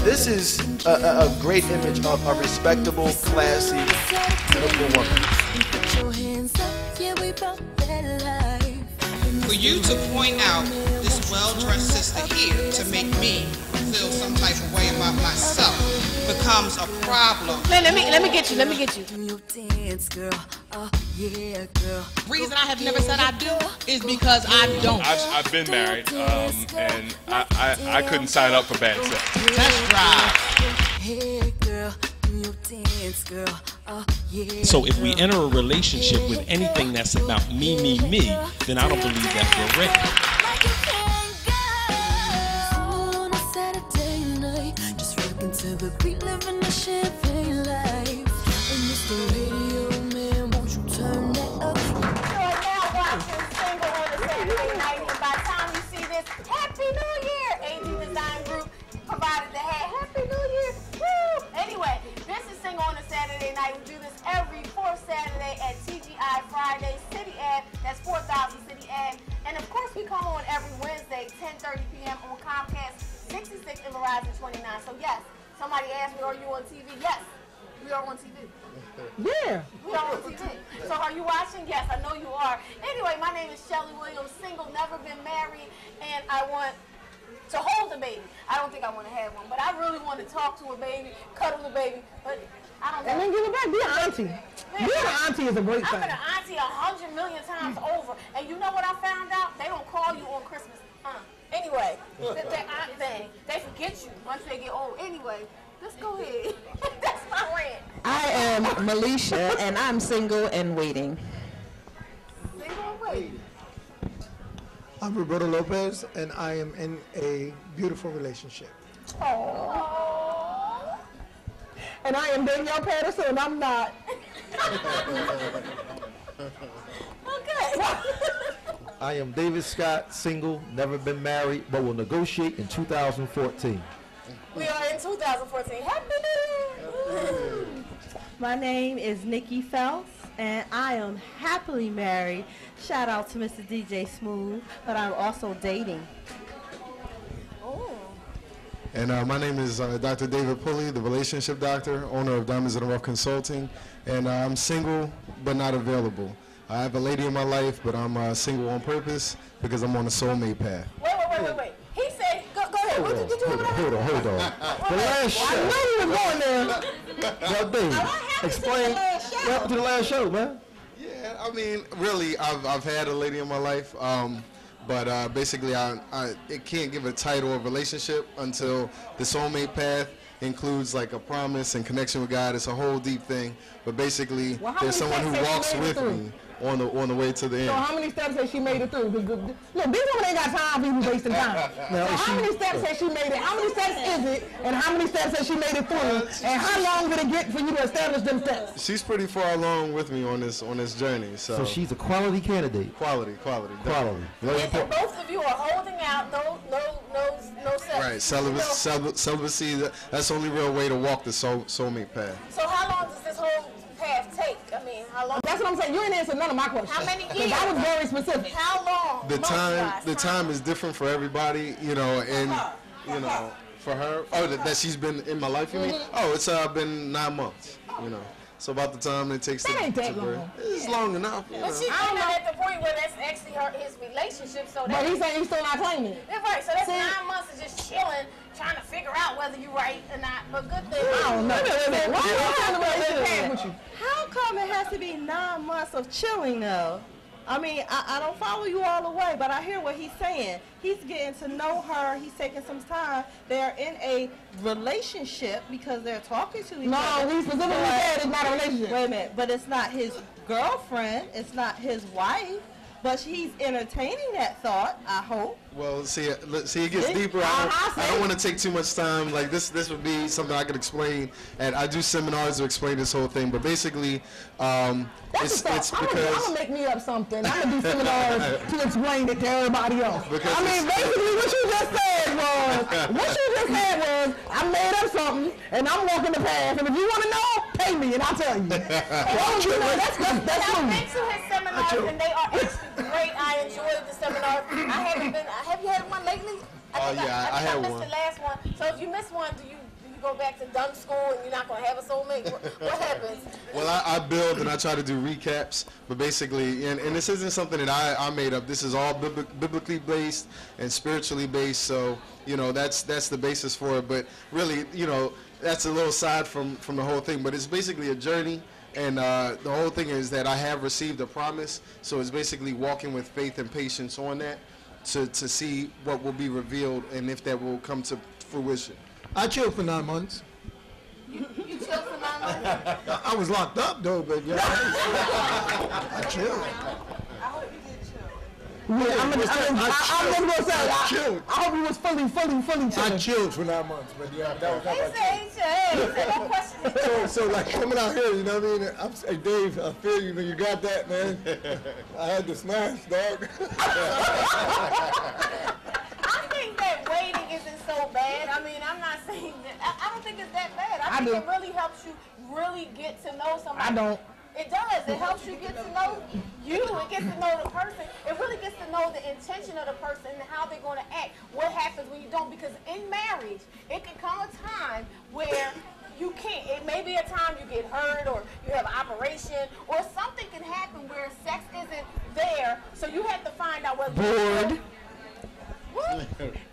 This is a great image of a respectable, classy, beautiful woman. For you to point out this well-dressed sister here to make me feel some type of way about myself becomes a problem. Let me get you. The reason I have never said I do is because I don't. I've been married, and I couldn't sign up for bad sex. Let's drive. So if we enter a relationship with anything that's about me, then I don't believe that we're ready. Happy New Year! AG Design Group provided the hat. Happy New Year! Woo! Anyway, this is Single on a Saturday Night. We do this every fourth Saturday at TGI Friday, City Ad. That's 4000 City Ad. And of course, we come on every Wednesday, 10:30 p.m. on Comcast 66 and Verizon 29. So yes, somebody asked me, are you on TV? Yes, we are on TV. Yeah. We are on TV. So are you watching? Yes, I know you are. Anyway, my name is Shelly Williams, single, never been married, and I want to hold a baby. I don't think I want to have one, but I really want to talk to a baby, cuddle the baby, but I don't know. And then give it back. Be an auntie. Being an auntie is a great thing. I've been an auntie 100 million times over, and you know what I found out? They don't call you on Christmas. Anyway, that aunt thing, they forget you once they get old. Anyway, let's go ahead. That's my rant. I am Melisha, and I'm single and waiting. Single and waiting. I'm Roberto Lopez, and I am in a beautiful relationship. Aww. And I am Danielle Patterson, and I'm not. Okay. I am David Scott, single, never been married, but will negotiate in 2014. We are in 2014. Happy New Year! My name is Nikki Phelps, and I am happily married. Shout out to Mr. DJ Smooth, but I'm also dating. Oh. And my name is Dr. David Pulley, the relationship doctor, owner of Diamonds in the Rough Consulting, and I'm single but not available. I have a lady in my life, but I'm single on purpose because I'm on a soulmate path. Wait. He said, go ahead. What did you do? Hold on. The last show. I know you were going there. Well, Dave, explain what happened to the last show, man. Yeah, I mean, really, I've had a lady in my life, but basically, it can't give a title of relationship until the soulmate path includes like a promise and connection with God. It's a whole deep thing, but basically, there's someone who walks with me on the way to the end. So how many steps has she made it through? Look, this woman ain't got time for you wasting time. So how many steps has she made it? How many steps is it? And how many steps has she made it through? And how long did it get for you to establish them steps? She's pretty far along with me on this journey. So she's a quality candidate. Quality. Very And important. both of you are holding out, no sex. Right, celibacy. That's the only real way to walk the soulmate path. So how long does this whole path take? I mean, how long? That's what I'm saying. You didn't answer none of my questions. How many years? That was very specific. How long? The time is different for everybody, and for her. Oh, that she's been in my life. You mean? Oh, it's been 9 months. So about the time it takes that ain't that long. It's long enough. But she's not at the point where that's actually his relationship. So but he's saying he's still not claiming it. That's right. So that's 9 months of just chilling, trying to figure out whether you're right or not. But good thing. I don't know. Why are you talking about this with you? How come it has to be 9 months of chilling, though? I mean, I don't follow you all the way, but I hear what he's saying. He's getting to know her. He's taking some time. They're in a relationship because they're talking to each other. No, he specifically said it's not a relationship. Wait a minute, but it's not his girlfriend. It's not his wife. But he's entertaining that thought, I hope. Well, see, it gets deeper. I don't want to take too much time. Like this would be something I could explain, and I do seminars to explain this whole thing. But basically, it's because I'm gonna make me up something. I'm gonna do seminars to explain it to everybody else. Basically, what you just said was, I made up something, and I'm walking the path. And if you want to know, pay me, and I'll tell you. That's I've been to his seminars, and they are great. I enjoyed the seminar. I haven't been. Have you had one lately? Oh yeah, I had missed one. the last one. So if you miss one, do you go back to dumb school and you're not going to have a soulmate? What happens? Well, I build and I try to do recaps, but basically, and this isn't something that I made up. This is all biblically based and spiritually based. So that's the basis for it. But really, that's a little side from the whole thing. But it's basically a journey. And the whole thing is that I have received a promise. So it's basically walking with faith and patience on that to see what will be revealed and if that will come to fruition. I chilled for 9 months. You chilled for 9 months? I was locked up though, but yeah, I chilled. I hope you did chill. Yeah, I'm just gonna say, I chilled. I hope he was fully I chilling. chilled for 9 months, but yeah, that was not He my said, no question. so like coming out here, you know what I mean? Hey Dave, I feel you, man. You got that, man. I had to smash, dog. I think that waiting isn't so bad. I mean, I'm not saying that. I don't think it's that bad. I think it really helps you really get to know somebody. I don't. It does. It helps you get to know you. It gets to know the person. It really gets to know the intention of the person and how they're going to act. What happens when you don't? Because in marriage, it can come a time where you can't. It may be a time you get hurt or you have an operation or something can happen where sex isn't there. So you have to find out whether Bored.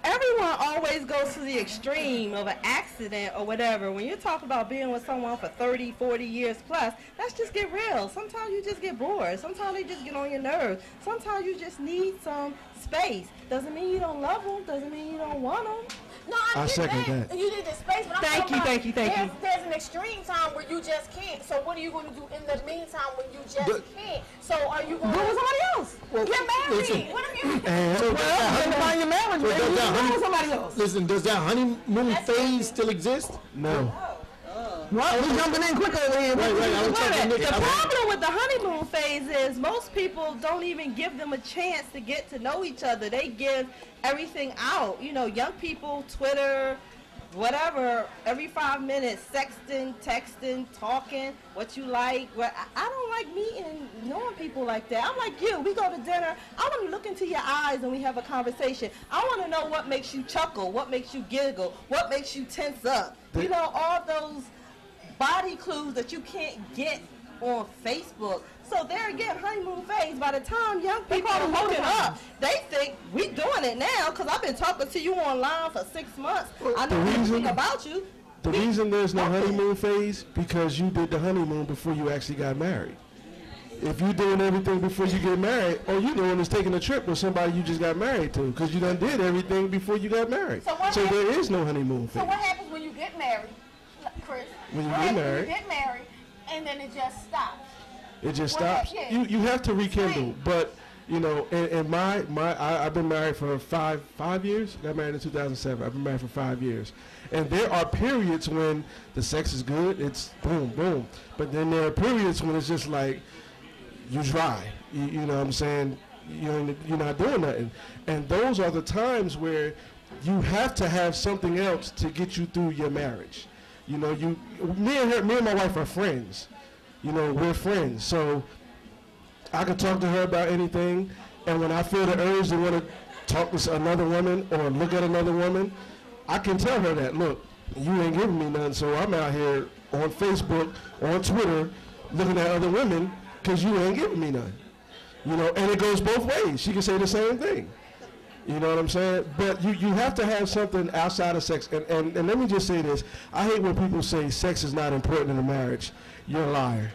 Everyone always goes to the extreme of an accident or whatever. When you're talking about being with someone for 30, 40 years plus, let's just get real. Sometimes you just get bored. Sometimes they just get on your nerves. Sometimes you just need some space. Doesn't mean you don't love them. Doesn't mean you don't want them. No, I second get that. You need the space, but I'm Thank you. There's an extreme time where you just can't. So what are you going to do in the meantime when you just can't? So are you going to Go with somebody else. You're married. listen. What if you? Find your marriage, So man. does You that go honey- with somebody else. Listen, does that honeymoon phase still exist? No. What? We jumping in quicker over here. Right, I was talking to Nick. The problem with the honeymoon phase is most people don't even give them a chance to get to know each other. They give everything out. Young people, Twitter, whatever, every 5 minutes, sexting, texting, talking, what you like. I don't like meeting, knowing people like that. I'm like you. We go to dinner. I want to look into your eyes and we have a conversation. I want to know what makes you chuckle, what makes you giggle, what makes you tense up. All those body clues that you can't get on Facebook. So there again, honeymoon phase. By the time young people are hooking up, they think we doing it now because I've been talking to you online for 6 months. I know everything about you. The reason there's no honeymoon phase, because you did the honeymoon before you actually got married. If you're doing everything before you get married, all you're doing is taking a trip with somebody you just got married to, because you done did everything before you got married. So there is no honeymoon phase. So what happens when you get married, Chris? When you What get happens married. when you get married, and then it just stops. It just Well, stops. yeah. You have to rekindle, but in I've been married for five years. Got married in 2007. I've been married for 5 years, and there are periods when the sex is good. It's boom, boom. But then there are periods when it's just like you dry. You know what I'm saying? You're not doing nothing, and those are the times where you have to have something else to get you through your marriage. Me and my wife are friends. We're friends, so I can talk to her about anything, and when I feel the urge to want to talk to another woman or look at another woman, I can tell her that, look, you ain't giving me none, so I'm out here on Facebook, on Twitter, looking at other women, because you ain't giving me none. And it goes both ways. She can say the same thing. You know what I'm saying? But you have to have something outside of sex. And let me just say this. I hate when people say sex is not important in a marriage. You're a liar.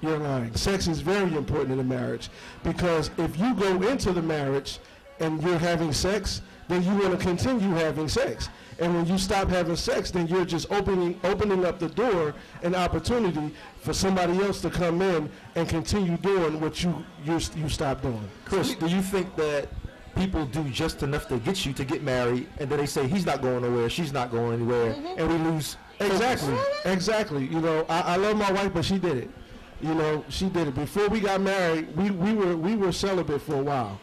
You're lying. Sex is very important in a marriage, because if you go into the marriage and you're having sex, then you want to continue having sex. And when you stop having sex, then you're just opening up the door and opportunity for somebody else to come in and continue doing what you stopped doing. Chris, do you think that people do just enough to get you to get married, and then they say he's not going nowhere, she's not going anywhere, and we lose? Exactly. I love my wife, but she did it. She did it. Before we got married, we were celibate for a while.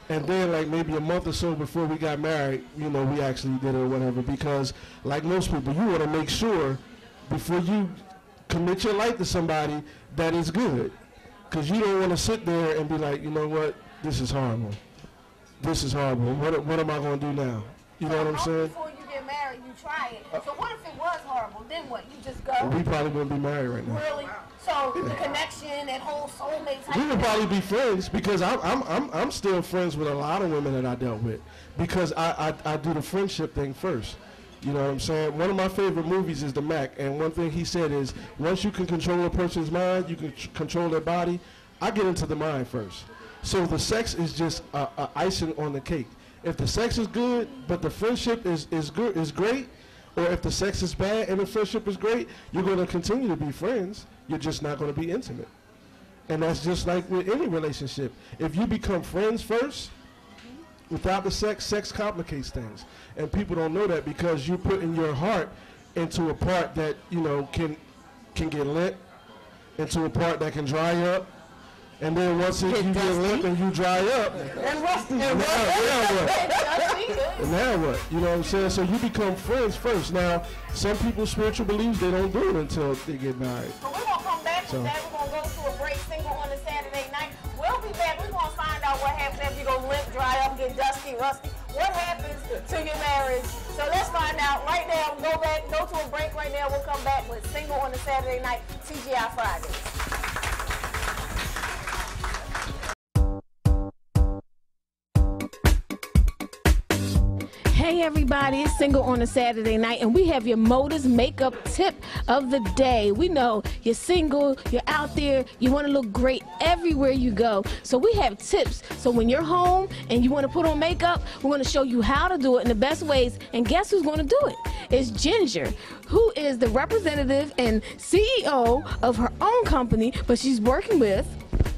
And then like maybe a month or so before we got married, we actually did it or whatever, because like most people, you want to make sure before you commit your life to somebody that it's good. Because you don't want to sit there and be like, you know what, this is horrible. This is horrible. What am I going to do now? You know what I'm saying? Before you get married, you try it. So what if it was horrible? Then what? You just go? We probably wouldn't be married right now. Really? So the connection, that whole soulmate type We would of probably be friends because I'm still friends with a lot of women that I dealt with because I do the friendship thing first. You know what I'm saying? One of my favorite movies is The Mac, and one thing he said is once you can control a person's mind, you can control their body. I get into the mind first. So the sex is just icing on the cake. If the sex is good, but the friendship is great, or if the sex is bad and the friendship is great, you're going to continue to be friends. You're just not going to be intimate. And that's just like with any relationship. If you become friends first, without the sex complicates things. And people don't know that because you're putting your heart into a part that, you know, can get lit, into a part that can dry up. And then once you get limp and you dry up, And rusty. now what? You know what I'm saying? So you become friends first. Now, some people's spiritual beliefs, they don't do it until they get married. So we're going to come back with that. We're going to go to a break, single on a Saturday night. We'll be back. We're going to find out what happens after you go limp, dry up, get dusty, rusty. What happens to your marriage? So let's find out right now. Go to a break right now. We'll come back with single on a Saturday night, TGI Fridays. Hey everybody, it's Single on a Saturday Night, and we have your Modus makeup tip of the day. We know you're single, you're out there, you want to look great everywhere you go. So we have tips. So when you're home and you want to put on makeup, we're going to show you how to do it in the best ways. And guess who's going to do it? It's Ginger, who is the representative and CEO of her own company, but she's working with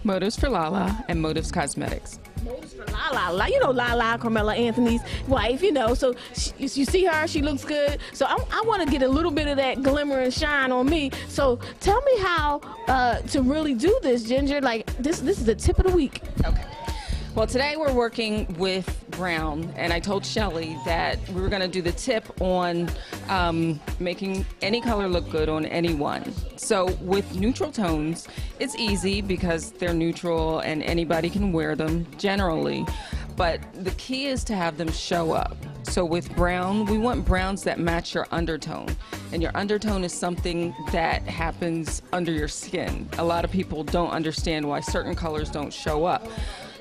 Motives for Lala and Motives Cosmetics. Motives for Lala. You know Lala, Carmela Anthony's wife, you know. So you see her, she looks good. So I want to get a little bit of that glimmer and shine on me. So tell me how to really do this, Ginger. Like this is the tip of the week. Okay. Well, today we're working with brown, and I told Shelly that we were going to do the tip on making any color look good on anyone. So with neutral tones, it's easy because they're neutral and anybody can wear them generally. But the key is to have them show up. So with brown, we want browns that match your undertone. And your undertone is something that happens under your skin. A lot of people don't understand why certain colors don't show up.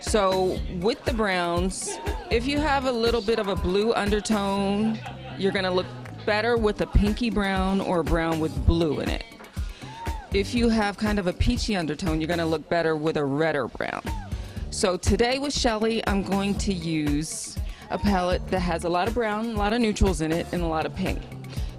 So with the browns, if you have a little bit of a blue undertone, you're going to look better with a pinky brown or a brown with blue in it. If you have kind of a peachy undertone, you're going to look better with a redder brown. So today with Shelly, I'm going to use a palette that has a lot of brown, a lot of neutrals in it, and a lot of pink.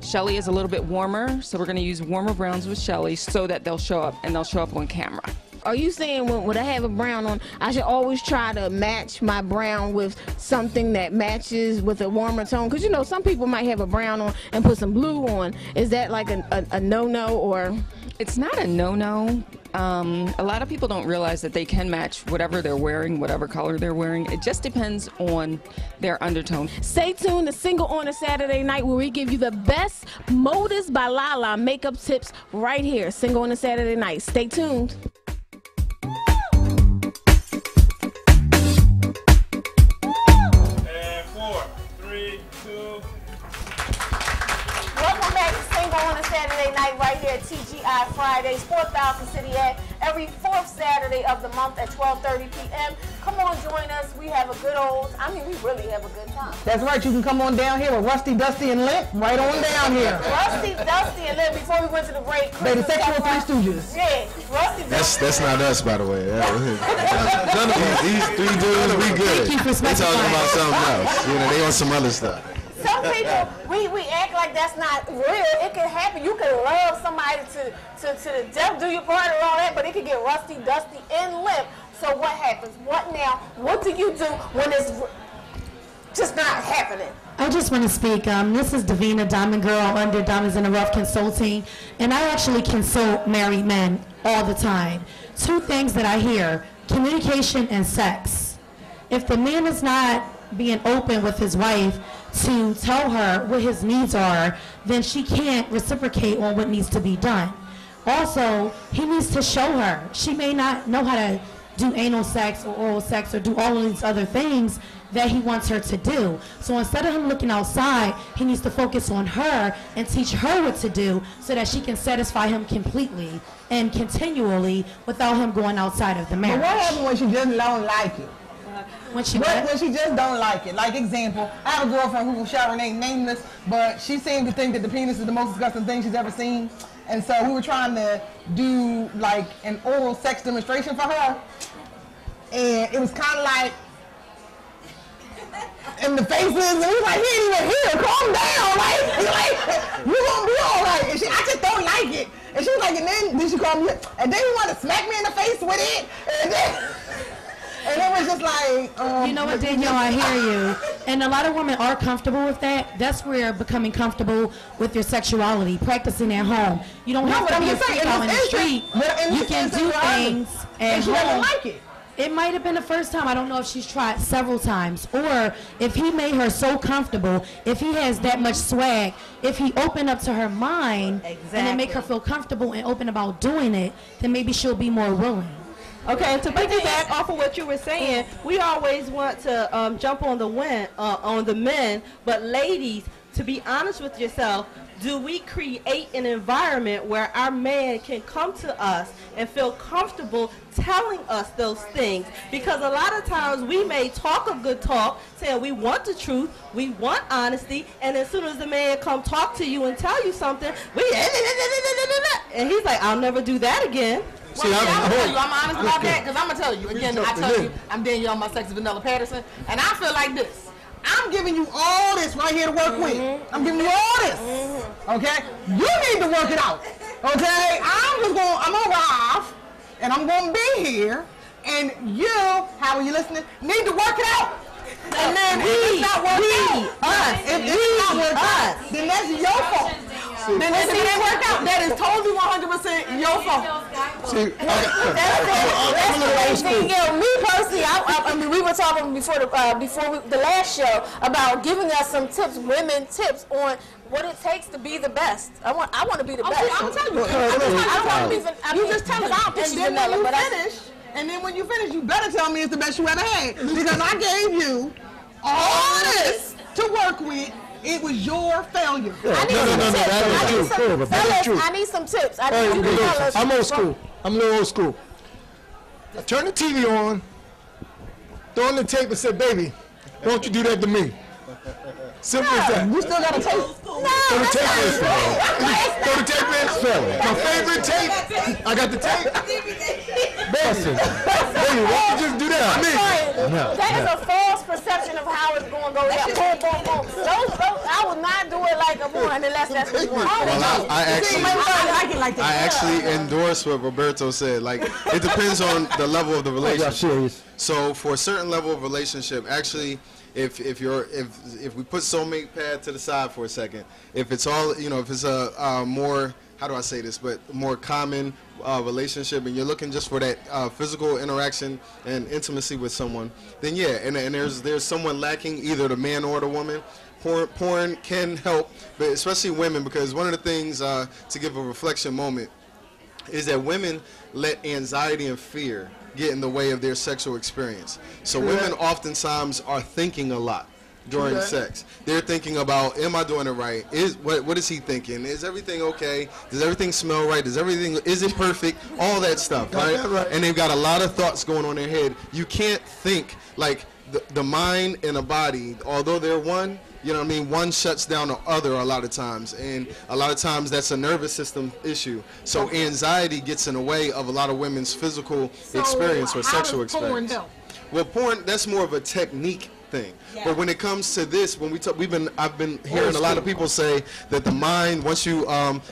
Shelly is a little bit warmer, so we're going to use warmer browns with Shelly so that they'll show up, and they'll show up on camera. Are you saying when I have a brown on, I should always try to match my brown with something that matches with a warmer tone? Because, you know, some people might have a brown on and put some blue on. Is that like a no-no or? It's not a no-no. A lot of people don't realize that they can match whatever they're wearing, whatever color they're wearing. It just depends on their undertone. Stay tuned to Single on a Saturday Night, where we give you the best Motives by Lala makeup tips right here. Single on a Saturday Night. Stay tuned. Welcome back to Single on a Saturday Night right here at TGI Fridays, 4000 City Ave, every fourth Saturday of the month at 12:30 p.m. Come on, join us. We have a good we really have a good time. That's right. You can come on down here with Rusty, Dusty, and Limp. Right on down here. Rusty, Dusty, and Limp. Before we went to the break, They the sexual Three Stooges. Yeah, Rusty. That's not us, by the way. None of these three dudes, we good. They talking about something else. You know, they on some other stuff. Some people, we act like that's not real. It can happen. You can love somebody to the death, do your part and all that, but it can get rusty, dusty, and limp. So what happens? What now? What do you do when it's just not happening? I just want to speak. This is Davina, Diamond Girl, under Diamonds in the Rough Consulting, and I actually consult married men all the time. Two things that I hear: communication and sex. If the man is not being open with his wife to tell her what his needs are, then she can't reciprocate on what needs to be done. Also, he needs to show her. She may not know how to do anal sex or oral sex or do all of these other things that he wants her to do. So instead of him looking outside, he needs to focus on her and teach her what to do so that she can satisfy him completely and continually without him going outside of the marriage. But what happens when she just don't like it? When she when she just don't like it. Like example, I have a girlfriend who shall remain nameless, but she seemed to think that the penis is the most disgusting thing she's ever seen. And so we were trying to do like an oral sex demonstration for her. And it was kind of like, and the faces, and we was like, he ain't even here, calm down, like you gonna be all right. And I just don't like it. And she was like, and then she called me, and then he wanted to smack me in the face with it, and it was just like, you know what, Danielle, I hear you. And a lot of women are comfortable with that. That's where becoming comfortable with your sexuality, practicing at home. You don't have to be a freak out in the street. You can do things at home. Doesn't like it. It might have been the first time. I don't know if she's tried several times. Or if he made her so comfortable, if he has that much swag, if he opened up to her mind and then make her feel comfortable and open about doing it, then maybe she'll be more willing. Okay, to piggyback off of what you were saying, we always want to jump on the men, but ladies, to be honest with yourself, do we create an environment where our man can come to us and feel comfortable telling us those things? Because a lot of times we may talk a good talk, saying we want the truth, we want honesty, and as soon as the man come talk to you and tell you something, and he's like, I'll never do that again. Well, see, I'm gonna tell you, I'm honest about that, because I'm gonna tell you, again, I tell you, I'm Danielle, my sex is Vanilla Patterson, and I feel like this. I'm giving you all this right here to work with. I'm giving you all this. Okay? You need to work it out. Okay? I'm gonna arrive, and I'm gonna be here, and you, how are you listening, need to work it out. And then if it's not working out, if it's not working out, then that's your fault. Then if it didn't work out, that is totally 100% your fault. See, that's the way thing. You know, me personally, I mean, we were talking before the last show about giving us some tips, women tips on what it takes to be the best. I want to be the best. I'm telling you. I don't want to be. You just tell us. I don't think she's vanilla, but when you finish, you better tell me it's the best you ever had, because I gave you all this to work with. It was your failure. I need some tips. I need you to tell us. I'm old school. I'm a little old school. I turn the TV on, throw on the tape and say, baby, don't you do that to me. Simple as that. You still got a tape? No, throw the tape in. Throw the tape in. My favorite tape. I got the tape. Baby, why don't you just do that to me? That is a false perception of how it's going to go. Yeah, boom, boom, boom. I would not do it like a woman unless that's what you want. Well, I actually endorse what Roberto said. Like, it depends on the level of the relationship. So for a certain level of relationship, actually, if we put soulmate pad to the side for a second, if it's all, you know, if it's a more, how do I say this, but more common relationship, and you're looking just for that physical interaction and intimacy with someone, then yeah, and there's someone lacking, either the man or the woman. Porn can help, but especially women, because one of the things, to give a reflection moment, is that women let anxiety and fear get in the way of their sexual experience. So women oftentimes are thinking a lot during sex. They're thinking about, am I doing it right? What is he thinking? Is everything okay? Does everything smell right? Is it perfect? All that stuff, right? And they've got a lot of thoughts going on in their head. You can't think, like, the mind and the body, although they're one, you know what I mean, one shuts down the other a lot of times, and a lot of times that's a nervous system issue. So anxiety gets in the way of a lot of women's physical experience or sexual experience. Well, porn, that's more of a technique thing. Yeah. But when it comes to this, when I've been hearing a lot of people say that the mind, once you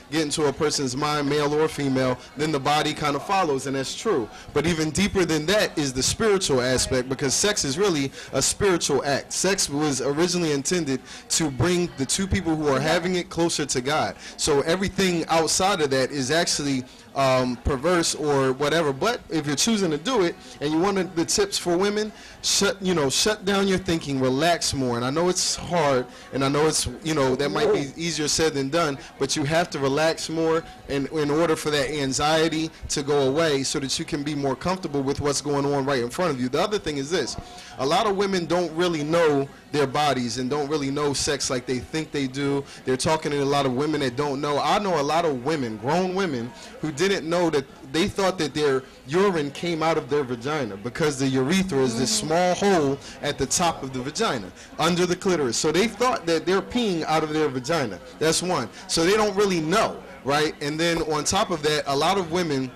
get into a person's mind, male or female, then the body kind of follows, and that's true. But even deeper than that is the spiritual aspect, because sex is really a spiritual act. Sex was originally intended to bring the two people who are having it closer to God. So everything outside of that is actually perverse or whatever. But if you're choosing to do it and you want the tips for women, shut down your thinking, relax more. And I know it's hard, and I know it's, that might be easier said than done, but you have to relax more in order for that anxiety to go away so that you can be more comfortable with what's going on right in front of you. The other thing is this: a lot of women don't really know their bodies and don't really know sex like they think they do. They're talking to a lot of women that don't know. I know a lot of women, grown women, who didn't know that they thought that their urine came out of their vagina because the urethra is this small hole at the top of the vagina, under the clitoris. So they thought that they're peeing out of their vagina. That's one. So they don't really know, right? And then on top of that, a lot of women,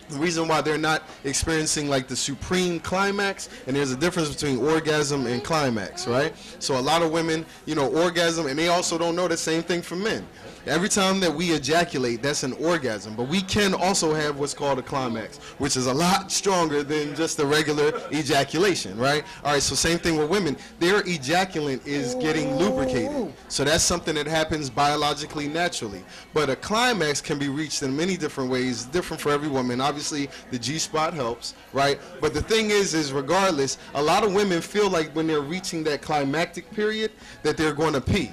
the reason why they're not experiencing like the supreme climax, and there's a difference between orgasm and climax, right? So a lot of women, orgasm, and they also don't know the same thing for men. Every time that we ejaculate, that's an orgasm, but we can also have what's called a climax, which is a lot stronger than just a regular ejaculation, right? All right, so same thing with women. Their ejaculant is getting lubricated, so that's something that happens biologically, naturally. But a climax can be reached in many different ways, different for every woman. Obviously, the G-spot helps, right? But the thing is regardless, a lot of women feel like when they're reaching that climactic period that they're going to pee.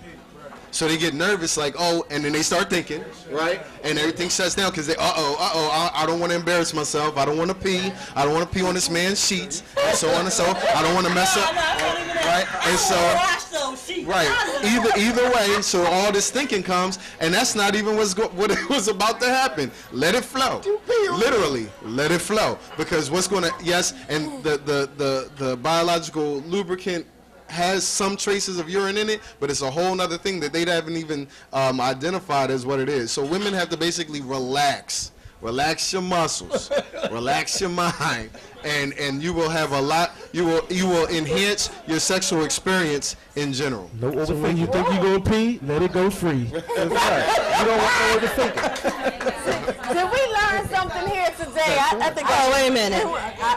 So they get nervous, like, oh, and then they start thinking, right? And everything shuts down because they, I don't want to embarrass myself. I don't want to pee. I don't want to pee on this man's sheets, and so on and so. I don't want to mess up, right? And so, right, either way, so all this thinking comes, and that's not even what it was about to happen. Let it flow. Literally, let it flow. Because what's going to, yes, and the biological lubricant has some traces of urine in it, but it's a whole nother thing that they haven't even identified as what it is. So women have to basically relax your muscles, relax your mind, and you will have a lot. You will enhance your sexual experience in general. So when you think you're gonna pee, let it go free. That's right. You don't want no overthinking. Did we learn something here today? I think. Oh, wait a minute.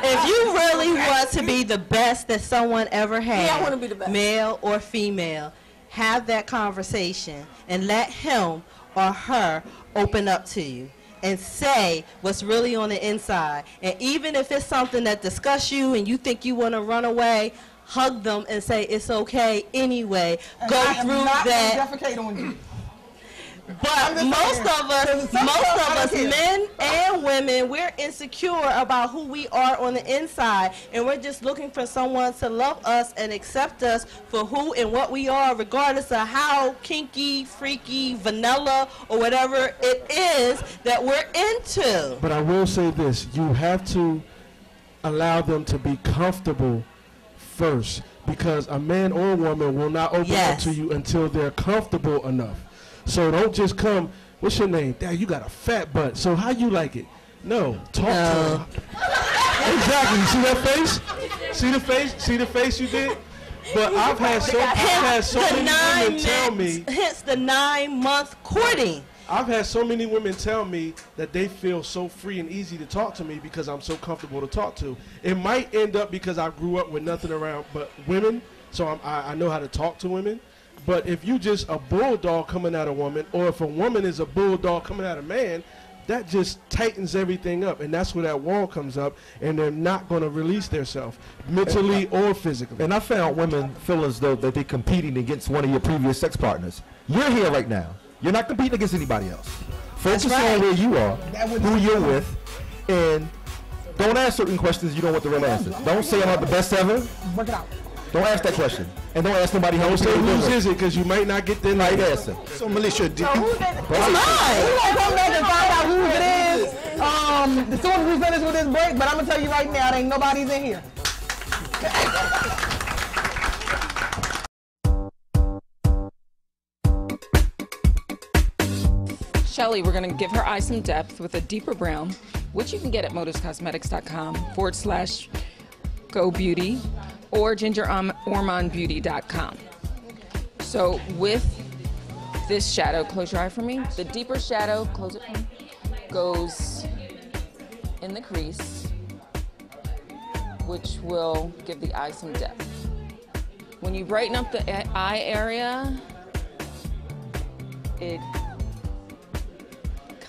If you really want to be the best that someone ever had, I want to be the best. Male or female, have that conversation and let him or her open up to you and say what's really on the inside. And even if it's something that disgusts you and you think you want to run away, hug them and say it's okay anyway. Go through that. Defecate on you. But most of us, men and women, we're insecure about who we are on the inside, and we're just looking for someone to love us and accept us for who and what we are, regardless of how kinky, freaky, vanilla, or whatever it is that we're into. But I will say this: you have to allow them to be comfortable first, because a man or a woman will not open up to you until they're comfortable enough. So don't just come, what's your name? Dad, you got a fat butt. So how you like it? No, talk to them. Exactly. You see that face? See the face? See the face you did? But I've had so many women tell me. Hence the 9-month courting. I've had so many women tell me that they feel so free and easy to talk to me because I'm so comfortable to talk to. It might end up because I grew up with nothing around but women, so I know how to talk to women. But if you just a bulldog coming at a woman, or if a woman is a bulldog coming at a man, that just tightens everything up, and that's where that wall comes up, and they're not going to release themselves, mentally or physically. And I found women feel as though that they're competing against one of your previous sex partners. You're here right now. You're not competing against anybody else. Focus on where you are, who you're with, and don't ask certain questions you don't want the real answers. Don't say I'm not the best ever. Work it out. Don't ask that question. And don't ask nobody how Don't say whose is it, because you might not get the right answer. So, Militia, do you... It's mine. We're going to come back and find out who it is as soon as we finish with this break, but I'm going to tell you right now, there ain't nobody's in here. Shelly, we're going to give her eyes some depth with a deeper brown, which you can get at motorscosmetics.com/go beauty or gingerormonbeauty.com. So with this shadow, close your eye for me. The deeper shadow, close it for me, goes in the crease, which will give the eye some depth. When you brighten up the eye area, it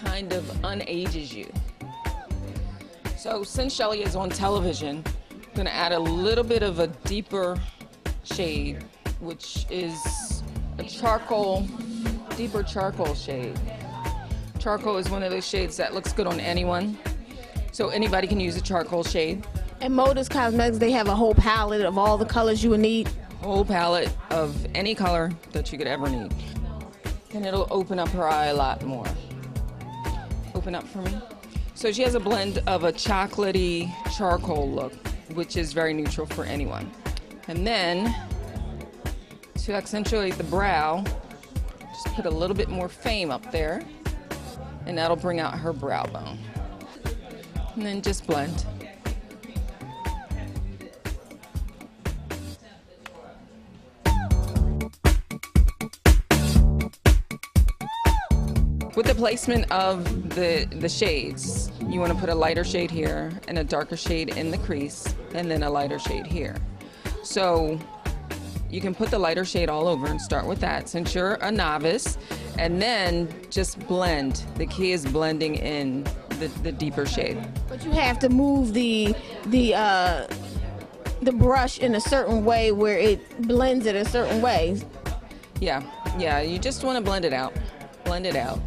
kind of unages you. So since Shelly is on television, I'm gonna add a little bit of a deeper shade, which is a charcoal, deeper charcoal shade. Charcoal is one of those shades that looks good on anyone. So anybody can use a charcoal shade. And Modus Cosmetics, they have a whole palette of all the colors you would need. Whole palette of any color that you could ever need. And it'll open up her eye a lot more. Open up for me. So she has a blend of a chocolatey charcoal look, which is very neutral for anyone. And then, to accentuate the brow, just put a little bit more Fame up there, and that'll bring out her brow bone. And then just blend. With the placement of the shades, you want to put a lighter shade here and a darker shade in the crease, and then a lighter shade here. So you can put the lighter shade all over and start with that since you're a novice, and then just blend. The key is blending in the deeper shade. But you have to move the brush in a certain way where it blends it a certain way. Yeah, you just want to blend it out. Blend it out.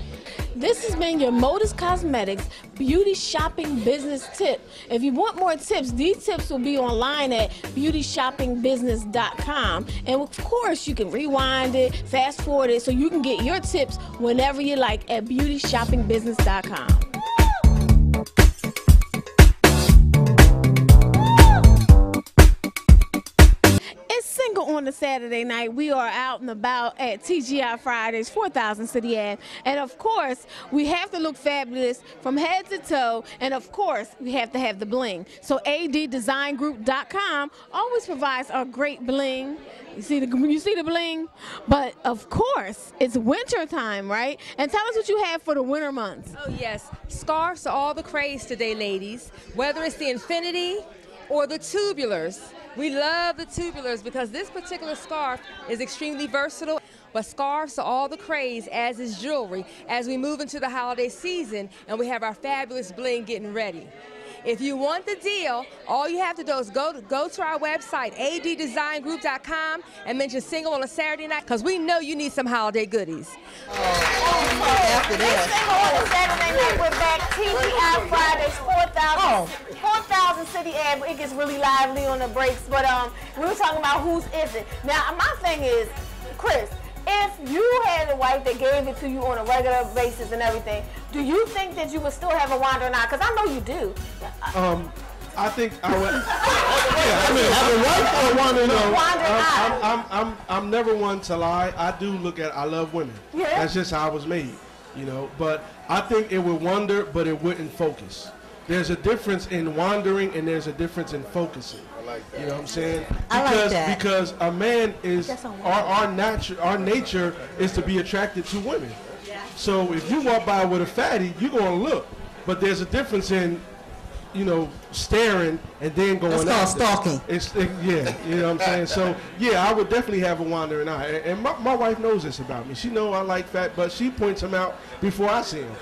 This has been your Modus Cosmetics beauty shopping business tip. If you want more tips, these tips will be online at beautyshoppingbusiness.com. And of course, you can rewind it, fast forward it, so you can get your tips whenever you like at beautyshoppingbusiness.com. Single on a Saturday night. We are out and about at TGI Fridays, 4000 City Ave. And of course, we have to look fabulous from head to toe. And of course, we have to have the bling. So ADDesignGroup.com always provides our great bling. You see the bling? But of course, it's winter time, right? And tell us what you have for the winter months. Oh yes, scarves are all the craze today, ladies. Whether it's the infinity or the tubulars. We love the tubulars because this particular scarf is extremely versatile, but scarves are all the craze, as is jewelry, as we move into the holiday season and we have our fabulous bling getting ready. If you want the deal, all you have to do is go to our website, ADDesignGroup.com, and mention single on a Saturday night, because we know you need some holiday goodies. After this. Single on a Saturday night, we're back. TGI Fridays, 4000 City Ave. It gets really lively on the breaks, but we were talking about whose is it. Now, my thing is, Chris, if you had a wife that gave it to you on a regular basis and everything, do you think that you would still have a wandering eye? Because I know you do. I think I would. I'm never one to lie. I love women. Yeah. That's just how I was made, you know. But I think it would wander, but it wouldn't focus. There's a difference in wandering and there's a difference in focusing. You know what I'm saying? Because a man is our nature is to be attracted to women. So if you walk by with a fatty, you're gonna look. But there's a difference in, you know, staring and then going after. That's called stalking. Yeah, you know what I'm saying? So yeah, I would definitely have a wandering eye. And my wife knows this about me. She knows I like fat, but she points them out before I see them.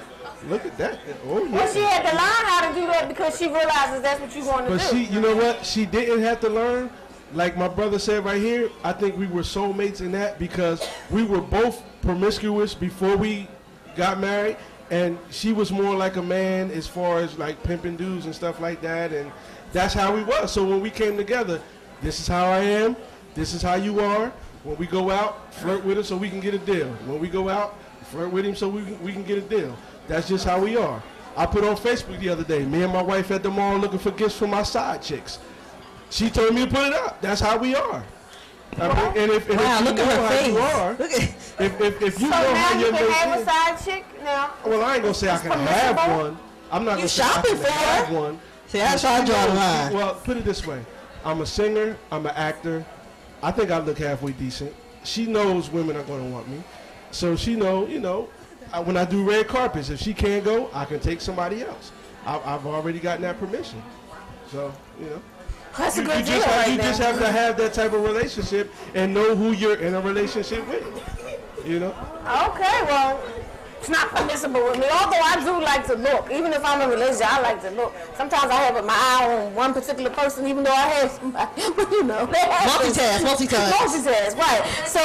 Look at that. Oh, yeah. Well, she had to learn how to do that because she realizes that's what you want to do. But you know what? She didn't have to learn. Like my brother said right here, I think we were soulmates in that because we were both promiscuous before we got married. And she was more like a man as far as like pimping dudes and stuff like that. And that's how we was. So when we came together, this is how I am. This is how you are. When we go out, flirt with him so we can get a deal. When we go out, flirt with him so we can get a deal. That's just how we are. I put on Facebook the other day, me and my wife at the mall looking for gifts for my side chicks. She told me to put it up. That's how we are. I mean, and if you know how you are, if you know how you're can have a side chick now. Well, I ain't gonna say I can have one. I'm not gonna say I can have one. See, that's how I draw the line. Well, put it this way: I'm a singer. I'm an actor. I think I look halfway decent. She knows women are gonna want me, so she know, you know. When I do red carpets, if she can't go, I can take somebody else. I've already gotten that permission. So, you know. That's a good deal You just have to have that type of relationship and know who you're in a relationship with. You know? Okay, well, It's not permissible with me. Although I do like to look. Even if I'm in a relationship, I like to look. Sometimes I have my eye on one particular person, even though I have somebody. You know. Multitask, right. So,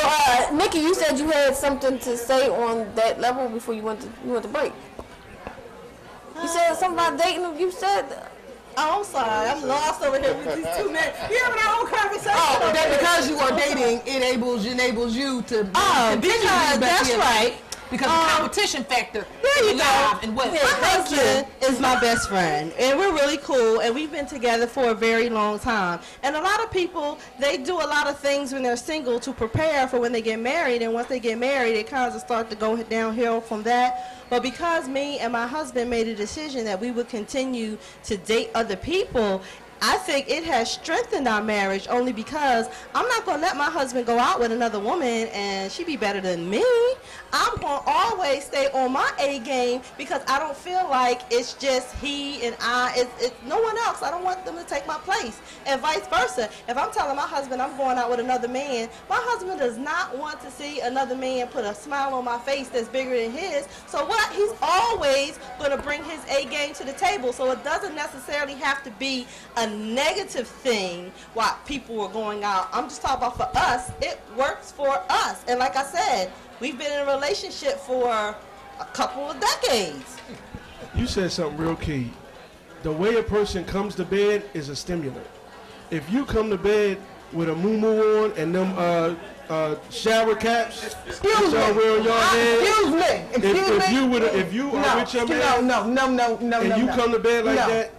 Nikki, you said you had something to say on that level before you went to break. You said something about dating. You said... Oh, I'm sorry. I'm lost over here with these two men. You having our own conversation. Oh, that because you are dating, it enables you to because that's right. Because the competition factor. There you go. And what? My husband is my best friend, and we're really cool, and we've been together for a very long time. And a lot of people, they do a lot of things when they're single to prepare for when they get married, and once they get married, it kind of start to go downhill from that. But because me and my husband made a decision that we would continue to date other people, I think it has strengthened our marriage only because I'm not going to let my husband go out with another woman and she be better than me. I'm going to always stay on my A game because I don't feel like it's just he and I. It's no one else. I don't want them to take my place. And vice versa. If I'm telling my husband I'm going out with another man, my husband does not want to see another man put a smile on my face that's bigger than his. So what? He's always going to bring his A game to the table. So it doesn't necessarily have to be a negative thing while people are going out. I'm just talking about for us, it works for us. And like I said, we've been in a relationship for a couple of decades. You said something real key. The way a person comes to bed is a stimulant. If you come to bed with a moo-moo on and them shower caps Excuse y'all wear on your head. Excuse me. If you are with your man no, and you come to bed like that,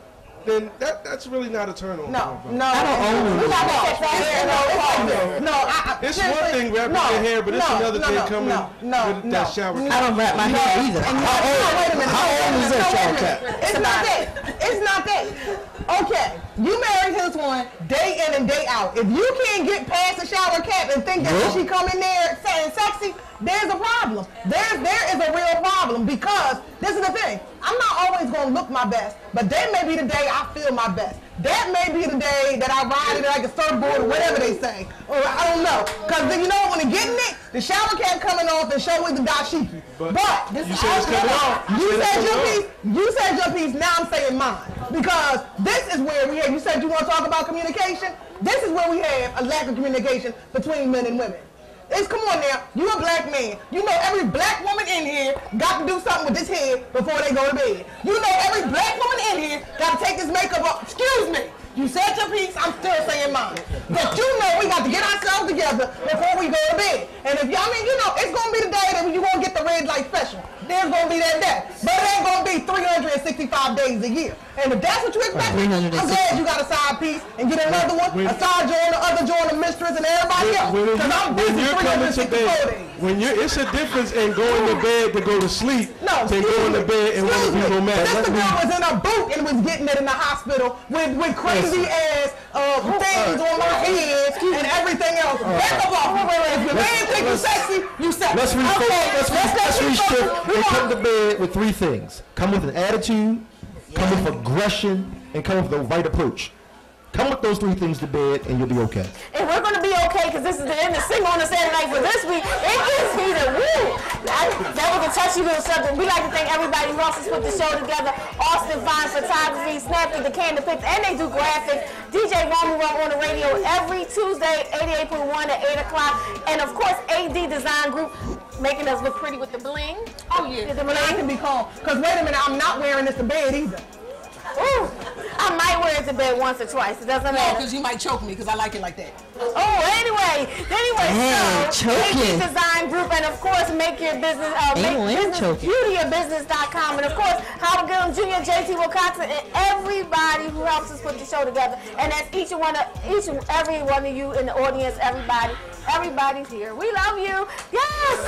then that's really not a turn on. No. I don't own it. It's one thing wrapping your hair, but it's another thing coming with that shower cap. I don't wrap my hair either. How old is that shower cap? It's not that. Okay, you married his one day in and day out. If you can't get past the shower cap and think that when she come in there saying sexy, there's a problem. There is a real problem because this is the thing. I'm not always going to look my best, but that may be the day I feel my best. That may be the day that I ride it like a surfboard or whatever they say. Or I don't know. Because you know when you're getting it, the shower cap coming off and show with the dashiki. But this is all coming off. You said your piece, now I'm saying mine. Because this is where we have, you said you want to talk about communication? This is where we have a lack of communication between men and women. Come on now, you a black man. You know every black woman in here got to do something with this head before they go to bed. You know every black woman in here got to take this makeup off. Excuse me. You said your piece, I'm still saying mine. But you know we got to get ourselves together before we go to bed. And if y'all, it's going to be the day that you're going to get the red light special. There's going to be that day. But it ain't going to be 365 days a year. And if that's what you expect, I'm glad you got a side piece and get another one, a side joint, the other joint, a mistress, and everybody else. Because I'm busy 364 days. It's a difference in going to bed to go to sleep than going to bed and want to be romantic. This girl was in a boot and was getting it in the hospital with crazy ass things on my head and everything else. Back up off. If your man think you sexy, you sexy. Let's reshift and come to bed with three things. Come with an attitude, come with aggression, and come with the right approach. Come with those three things to bed and you'll be okay. And we're going to be okay because this is the end of Sing on the Saturday Night for this week. It is heated. Woo! That was a touchy little subject. We like to thank everybody who helps us put the show together. Austin Fine Photography, Snapper, the Candle Pics, and they do graphics. DJ Romu on the radio every Tuesday, 88.1 at 8 o'clock. And of course, AD Design Group making us look pretty with the bling. Oh yeah, the bling can be calm. Because wait a minute, I'm not wearing this to bed either. Ooh, I might wear it to bed once or twice. It doesn't matter. Because you might choke me because I like it like that. Oh, anyway, so choking. Design Group, and of course, make your business, beautyofbusiness.com, and of course, Howard Gillum Jr., JT Wilcoxon, and everybody who helps us put the show together. And that's each and every one of you in the audience. Everybody's here. We love you. Yes.